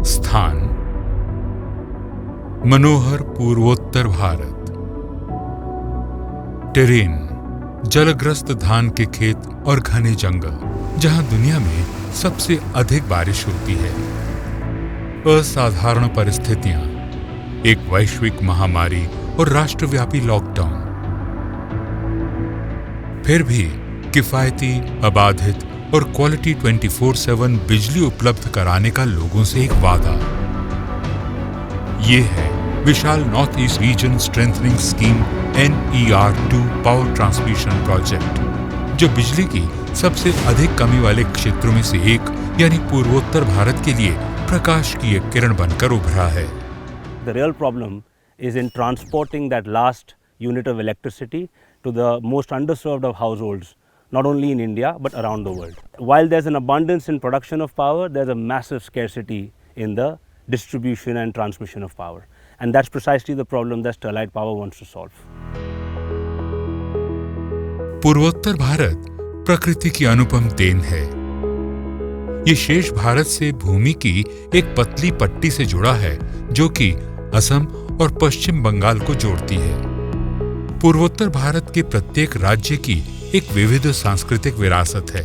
स्थान मनोहर पूर्वोत्तर भारत। टेरेन जलग्रस्त धान के खेत और घने जंगल, जहां दुनिया में सबसे अधिक बारिश होती है। असाधारण परिस्थितियां, एक वैश्विक महामारी और राष्ट्रव्यापी लॉकडाउन। फिर भी किफायती, अबाधित और क्वालिटी 24/7 बिजली उपलब्ध कराने का लोगों से एक वादा। ये है विशाल north east region strengthening scheme NER2 power transmission project, जो बिजली की सबसे अधिक कमी वाले क्षेत्रों में से एक यानी पूर्वोत्तर भारत के लिए प्रकाश की एक किरण बनकर उभरा है। The real problem is in transporting that last unit of electricity to the most underserved of households, not only in India but around the world. While there's an abundance in production of power, there's a massive scarcity in the distribution and transmission of power. And that's precisely the problem that Sterlite Power wants to solve. पूर्वोत्तर भारत प्रकृति की अनुपम then है। ये शेष भारत से भूमि की एक पतली पट्टी से जुड़ा है, जो कि असम और पश्चिम बंगाल को जोड़ती है। पूर्वोत्तर भारत के प्रत्येक राज्य की एक विविध सांस्कृतिक विरासत है।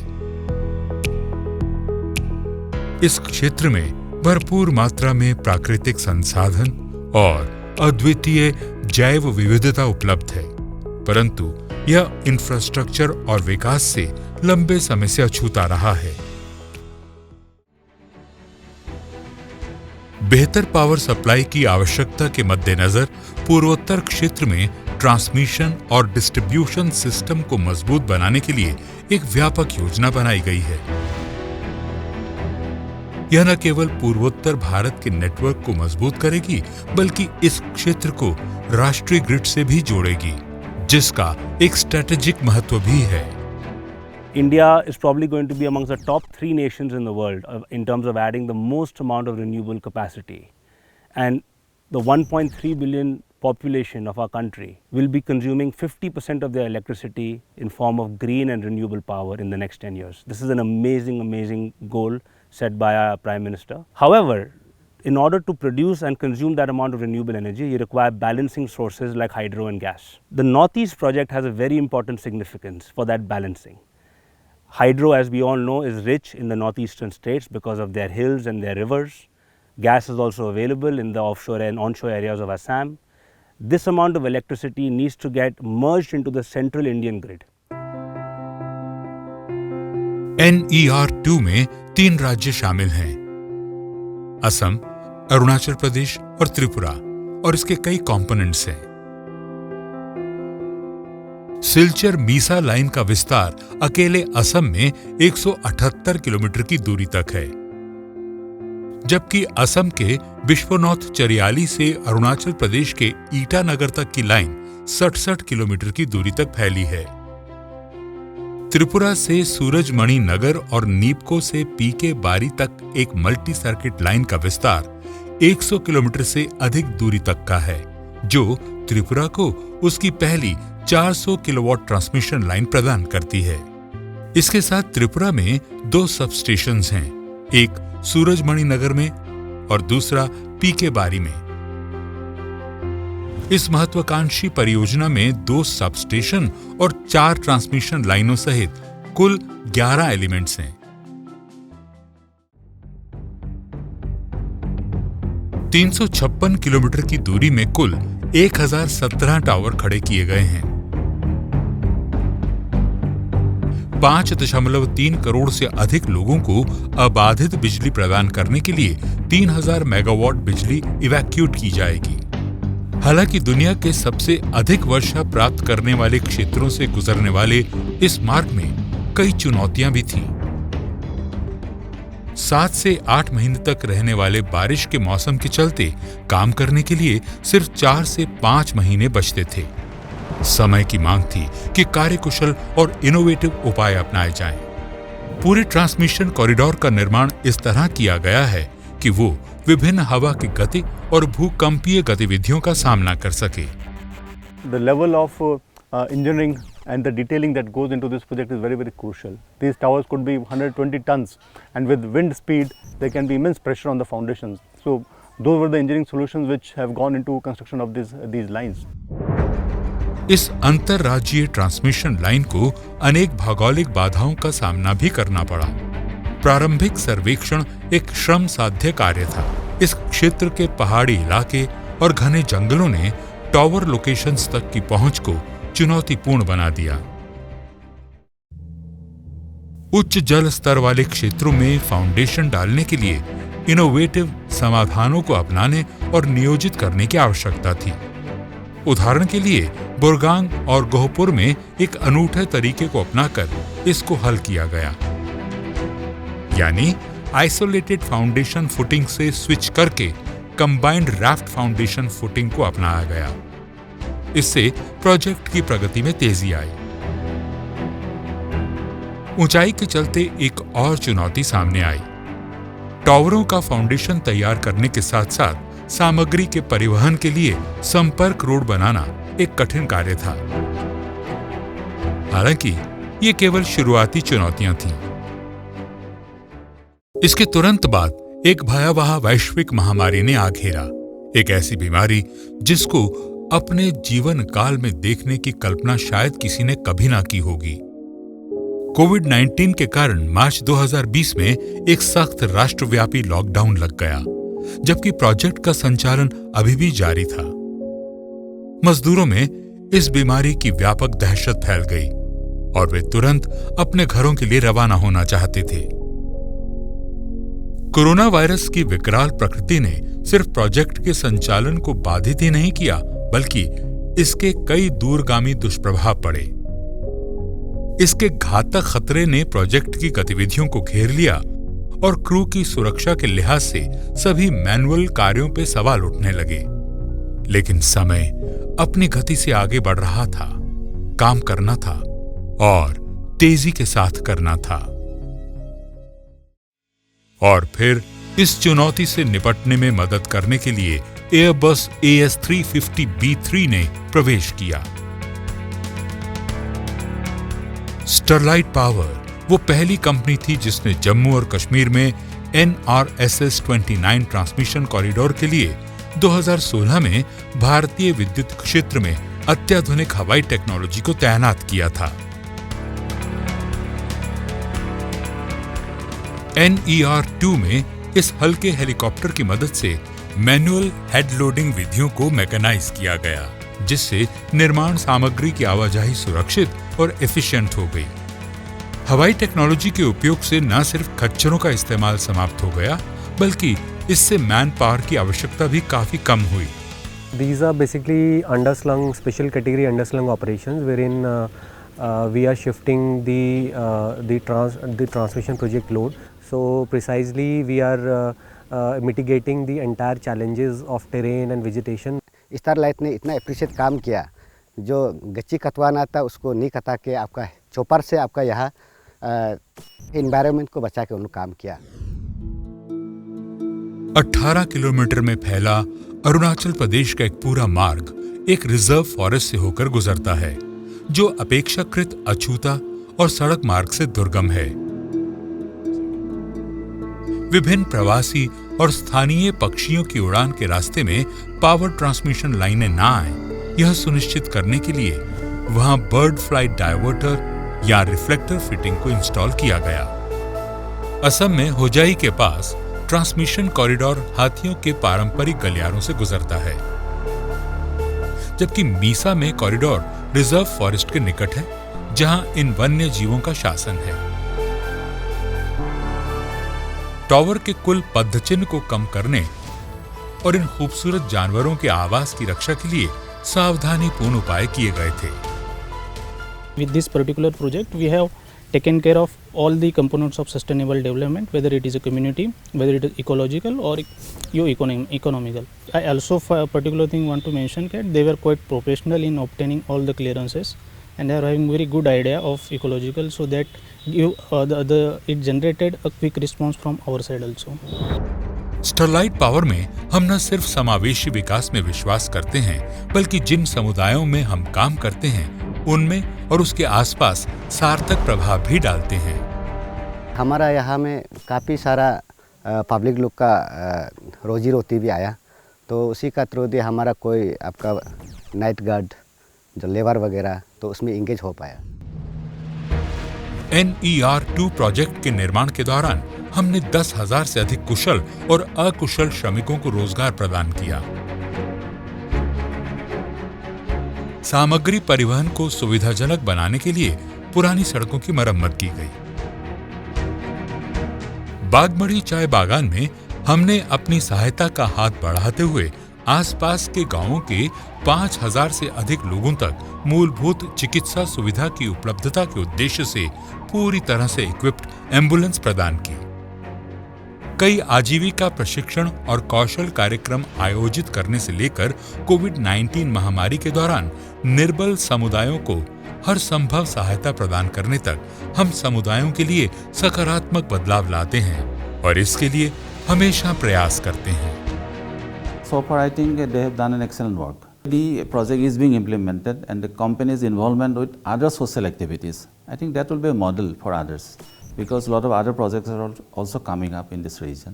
इस क्षेत्र में भरपूर मात्रा में प्राकृतिक संसाधन और अद्वितीय जैव विविधता उपलब्ध है, परंतु यह इंफ्रास्ट्रक्चर और विकास से लंबे समय से अछूता रहा है। बेहतर पावर सप्लाई की आवश्यकता के मद्देनजर पूर्वोत्तर क्षेत्र में ट्रांसमिशन और डिस्ट्रीब्यूशन सिस्टम को मजबूत बनाने के लिए एक व्यापक योजना बनाई गई है। यह न केवल पूर्वोत्तर भारत के नेटवर्क को मजबूत करेगी, बल्कि इस क्षेत्र को राष्ट्रीय ग्रिड से भी जोड़ेगी, जिसका एक स्ट्रेटेजिक महत्व भी है। India is probably going to be amongst the top 3 nations in the world in terms of adding the most amount of renewable capacity. And the 1.3 billion population of our country will be consuming 50% of their electricity in form of green and renewable power in the next 10 years. This is an amazing, amazing goal set by our Prime Minister. However, in order to produce and consume that amount of renewable energy, you require balancing sources like hydro and gas. The Northeast project has a very important significance for that balancing. Hydro, as we all know, is rich in the northeastern states because of their hills and their rivers. Gas is also available in the offshore and onshore areas of Assam. This amount of electricity needs to get merged into the central Indian grid. NER2 में 3 राज्य शामिल हैं: असम, अरुणाचल प्रदेश और त्रिपुरा, और इसके कई components हैं। Silchar Misa line का विस्तार अकेले असम में 178 किलोमीटर की दूरी तक है, जबकि असम के बिश्वनाथ चरियाली से अरुणाचल प्रदेश के ईटानगर तक की लाइन 67 किलोमीटर की दूरी तक फैली है। त्रिपुरा से सूरजमणि नगर और नीपको से पीके बारी तक एक मल्टी सर्किट लाइन का विस्तार 100 किलोमीटर से अधिक दूरी तक का है, जो त्रिपुरा को उसकी पहली 400 किलोवाट ट्रांसमिशन लाइन प्रदान करती है। इसके साथ त्रिपुरा में 2 सब स्टेशंस हैं, एक सूरजमणि नगर में और दूसरा पीके बारी में। इस महत्वाकांक्षी परियोजना में 2 सब स्टेशन और 4 ट्रांसमिशन लाइनों सहित कुल 11 एलिमेंट्स हैं। 356 किलोमीटर की दूरी में कुल 1017 टावर खड़े किए गए हैं। 5.3 करोड़ से अधिक लोगों को अबाधित बिजली प्रदान करने के लिए 3000 मेगावाट बिजली इवैक्यूएट की जाएगी। हालांकि दुनिया के सबसे अधिक वर्षा प्राप्त करने वाले क्षेत्रों से गुजरने वाले इस मार्ग में कई चुनौतियां भी थीं। 7 से 8 महीने तक रहने वाले बारिश के मौसम के चलते काम करने के लिए सिर्फ 4 से 5 महीने बचते थे। समय की मांग थी कि कार्यकुशल और इनोवेटिव उपाय अपनाए जाएं। पूरे ट्रांसमिशन कॉरिडोर का निर्माण इस तरह किया गया है कि वो विभिन्न हवा की गति और भूकंपीय गतिविधियों का सामना कर सके। The level of engineering and the detailing that goes into this project is very, very crucial. These towers could be 120 tons, and with wind speed, there can be immense pressure on the foundations. So those were the engineering solutions which have gone into construction of these lines. इस अंतरराज्यीय transmission line को अनेक भौगोलिक बाधाओं का सामना भी करना पड़ा। प्रारंभिक सर्वेक्षण एक श्रम साध्य कार्य था। इस क्षेत्र के पहाड़ी इलाके और घने जंगलों ने टावर लोकेशंस तक की पहुंच को चुनौतीपूर्ण बना दिया। उच्च जल स्तर वाले क्षेत्रों में फाउंडेशन डालने के लिए इनोवेटिव समाधानों को अपनाने और नियोजित करने की आवश्यकता थी। उदाहरण के लिए बुरगांग और गोहपुर में एक अनूठे तरीके को अपनाकर इसको हल किया गया, यानी आइसोलेटेड फाउंडेशन फुटिंग से स्विच करके कंबाइंड राफ्ट फाउंडेशन फुटिंग को अपनाया गया। इससे प्रोजेक्ट की प्रगति में तेजी आई। ऊंचाई के चलते एक और चुनौती सामने आई। टावरों का फाउंडेशन तैयार करने के साथ साथ सामग्री के परिवहन के लिए संपर्क रोड बनाना एक कठिन कार्य था। हालांकि ये केवल शुरुआती चुनौतियां थीं। इसके तुरंत बाद एक भयावह वैश्विक महामारी ने आ घेरा, एक ऐसी बीमारी जिसको अपने जीवन काल में देखने की कल्पना शायद किसी ने कभी ना की होगी। कोविड-19 के कारण मार्च 2020 में एक सख्त राष्ट्रव्यापी लॉकडाउन लग गया, जबकि प्रोजेक्ट का संचालन अभी भी जारी था। मजदूरों में इस बीमारी की व्यापक दहशत फैल गई और वे तुरंत अपने घरों के लिए रवाना होना चाहते थे। कोरोना वायरस की विकराल प्रकृति ने सिर्फ प्रोजेक्ट के संचालन को बाधित ही नहीं किया, बल्कि इसके कई दूरगामी दुष्प्रभाव पड़े। इसके घातक खतरे ने प्रोजेक्ट की गतिविधियों को घेर लिया और क्रू की सुरक्षा के लिहाज से सभी मैनुअल कार्यों पे सवाल उठने लगे। लेकिन समय अपनी गति से आगे बढ़ रहा था, काम करना था और तेजी के साथ करना था। और फिर इस चुनौती से निपटने में मदद करने के लिए एयरबस AS350B3 ने प्रवेश किया। स्टरलाइट पावर वो पहली कंपनी थी जिसने जम्मू और कश्मीर में NRSS-29 ट्रांसमिशन कॉरिडोर के लिए 2016 में भारतीय विद्युत क्षेत्र में अत्याधुनिक हवाई टेक्नोलॉजी को तैनात किया था। NER-2 में इस हल्के हेलीकॉप्टर की मदद से मैनुअल हेड लोडिंग विधियों को मैकेनाइज किया गया, जिससे निर्माण सामग्री की आवाजाही सुरक्षित और एफिशिएंट हो गई। हवाई टेक्नोलॉजी के उपयोग से न सिर्फ खच्चरों का इस्तेमाल समाप्त हो गया, बल्कि इससे मैन पावर की आवश्यकता भी काफी कम हुई। These are basically underslung, special category underslung operations wherein we are shifting the transmission project load. So precisely we are mitigating the entire challenges of terrain and vegetation. Sterlite ने इतना appreciate काम किया, जो गच्ची कतवाना था उसको नहीं कता के आपका चौपर से आपका यहाँ एनवायरनमेंट को बचा के उन्होंने काम किया। 18 किलोमीटर में फैला अरुणाचल प्रदेश का एक पूरा मार्ग एक रिजर्व फॉरेस्ट से होकर गुजरता है, जो अपेक्षाकृत अछूता और सड़क मार्ग से दुर्गम है। विभिन्न प्रवासी और स्थानीय पक्षियों की उड़ान के रास्ते में पावर ट्रांसमिशन लाइनें ना आए, यह सुनिश्चित करने के लिए वहां बर्ड फ्लाइट डायवर्टर या रिफ्लेक्टर फिटिंग को इंस्टॉल किया गया। असम में होजाई के पास ट्रांसमिशन कॉरिडोर हाथियों के पारंपरिक गलियारों से गुजरता है, जबकि मीसा में कॉरिडोर रिजर्व फॉरेस्ट के निकट है, जहां इन वन्य जीवों का शासन है। टावर के कुल पदचिह्न को कम करने और इन खूबसूरत जानवरों के आवास की रक्षा के लिए सावधानीपूर्ण उपाय किए गए थे। With this particular project, we have taken care of all the components of sustainable development, whether it is a community, whether it is ecological or economical. I also, for a particular thing, want to mention that they were quite professional in obtaining all the clearances, and they are having very good idea of ecological, so that it generated a quick response from our side also. Sterlite power में हम न सिर्फ समावेशी विकास में विश्वास करते हैं, बल्कि जिन समुदायों में हम काम करते हैं उनमें और उसके आसपास सार्थक प्रभाव भी डालते हैं। हमारा यहाँ में काफ़ी सारा पब्लिक लोग का रोजी रोटी भी आया, तो उसी का थ्रू दे हमारा कोई आपका नाइट गार्ड जो लेबर वगैरह तो उसमें इंगेज हो पाया। NER2 प्रोजेक्ट के निर्माण के दौरान हमने 10,000 से अधिक कुशल और अकुशल श्रमिकों को रोजगार प्रदान किया। सामग्री परिवहन को सुविधाजनक बनाने के लिए पुरानी सड़कों की मरम्मत की गई। बागमड़ी चाय बागान में हमने अपनी सहायता का हाथ बढ़ाते हुए आसपास के गांवों के 5,000 से अधिक लोगों तक मूलभूत चिकित्सा सुविधा की उपलब्धता के उद्देश्य से पूरी तरह से इक्विप्ड एम्बुलेंस प्रदान की। कई आजीविका प्रशिक्षण और कौशल कार्यक्रम आयोजित करने से लेकर कोविड-19 महामारी के दौरान निर्बल समुदायों को हर संभव सहायता प्रदान करने तक हम समुदायों के लिए सकारात्मक बदलाव लाते हैं और इसके लिए हमेशा प्रयास करते हैं। So far, I think they have done an excellent work. The project is being implemented and the company's involvement with other social activities. I think that will be a model for others because a lot of other projects are also coming up in this region.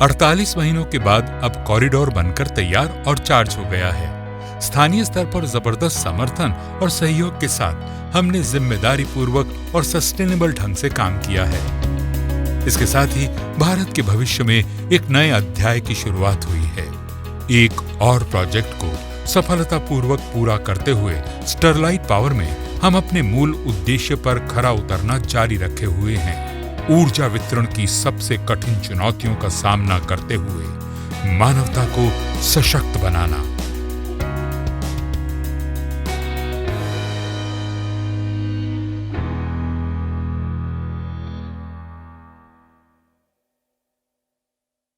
48 महीनों के बाद अब corridor बनकर तैयार और charge हो गया है। स्थानीय स्तर पर जबरदस्त समर्थन और सहयोग के साथ हमने जिम्मेदारी पूर्वक और सस्टेनेबल ढंग से काम किया है। इसके साथ ही भारत के भविष्य में एक नए अध्याय की शुरुआत हुई है। एक और प्रोजेक्ट को सफलतापूर्वक पूरा करते हुए स्टरलाइट पावर में हम अपने मूल उद्देश्य पर खरा उतरना जारी रखे हुए हैं। ऊर्जा वितरण की सबसे कठिन चुनौतियों का सामना करते हुए मानवता को सशक्त बनाना।